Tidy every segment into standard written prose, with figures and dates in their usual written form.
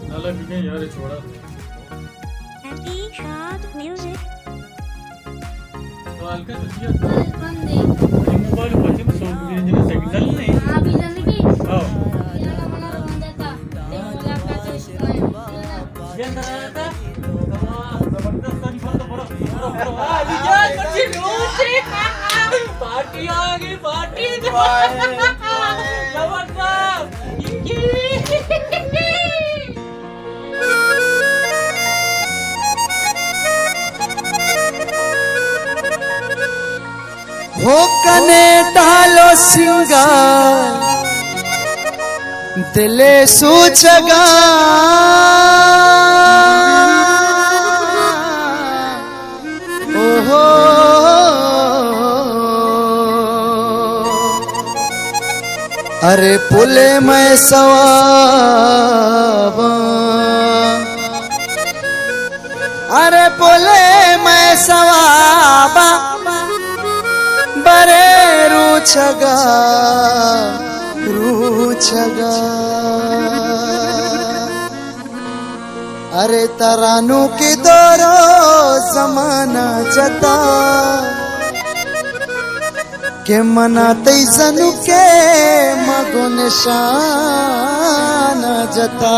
नाला क्यों यार छोड़ा Happy Shad Music. तो हल्का तो दिया मोबाइल बच्चे को सॉन्ग भी इंजन सिग्नल नहीं अभी जाने की हां ये हमारा बंदा था ये मुलाकात है ये अंदर आया था जबरदस्त तरीका तो बड़ा विजय कुछ लूचे पार्टी आ गई पार्टी हो कने डालो सिंगार दिले सूचगा ओहो अरे पुले मैं सवाबा अरे पुले मैं सवाबा बरे रूछगा रूछगा अरे तरानू की दोरो जमाना जता के मनाते जनु के मगो निशान जता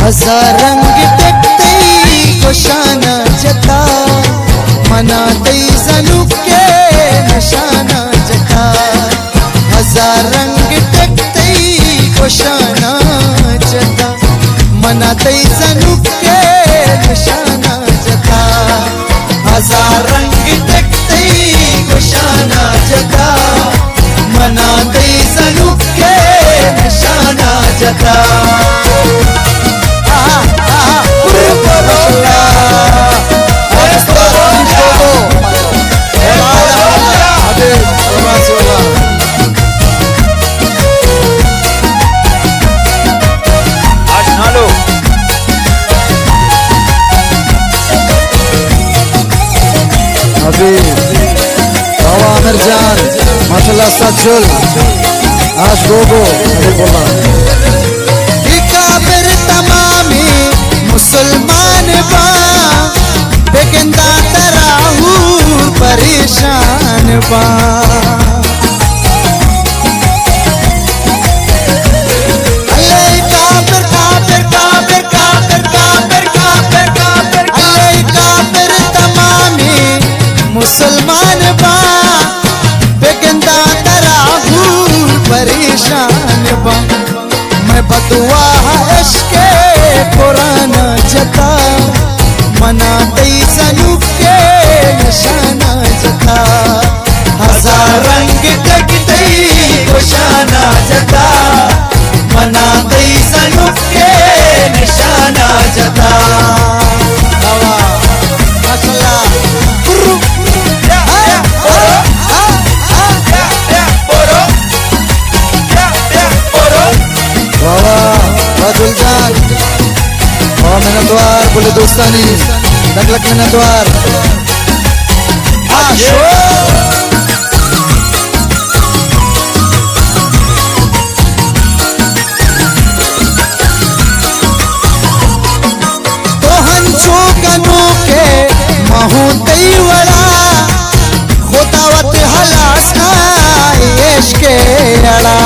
हजार रंग देखते कोशाना जता मनाते जनु के निशाना जता हजार रंग देखते कोशाना जता मनाते जनु के निशाना जता हजार रंग देखते कोशाना जता मनाते जनु के निशाना जता जान माशाल्लाह सचुल आज गोगो अरे बोला काफिर तमामी मुसलमान बा बेगंदा तराहू परेशान बा अल्लाह काफिर काफिर काफिर काफिर काफिर काफिर काफिर अल्लाह काफिर तमामी मुसलमान बा बेगंदा तराहू परेशान बा मैं बदुआ इश्क कुरान जता मनाते जनु के निशाना जता हजार रंग देखते कोशाना जता मनाते जनु के निशाना जता द्वार बोले दोस्तानी लग में द्वार आशो तो हंसो कनो के महू वड़ा होतावत हलास खाएश के अड़ा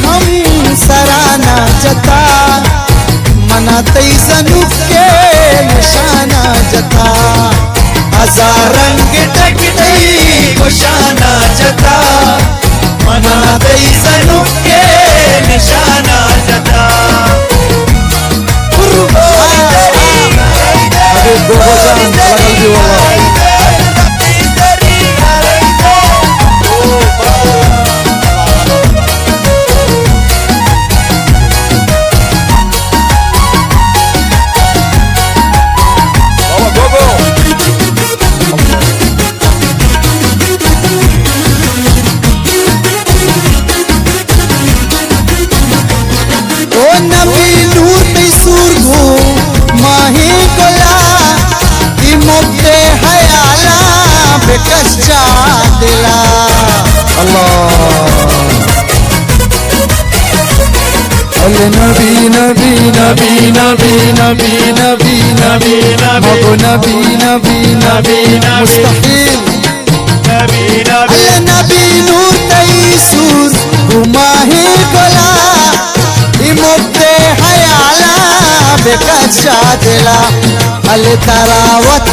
हम सराना जता मनाते जनु के निशाना जता हजार रंग देखते कोशाना जता मनाते जनु के निशाना जता अरे दो नबी नबी नबी नबी नबी नबी नबी मगो नबी नबी नबी मुस्तकीम अल्ले नबी नूर तईसूर गुमाही गोला इमुक्ते हयाला बेकशा दिला अल्ले तारावत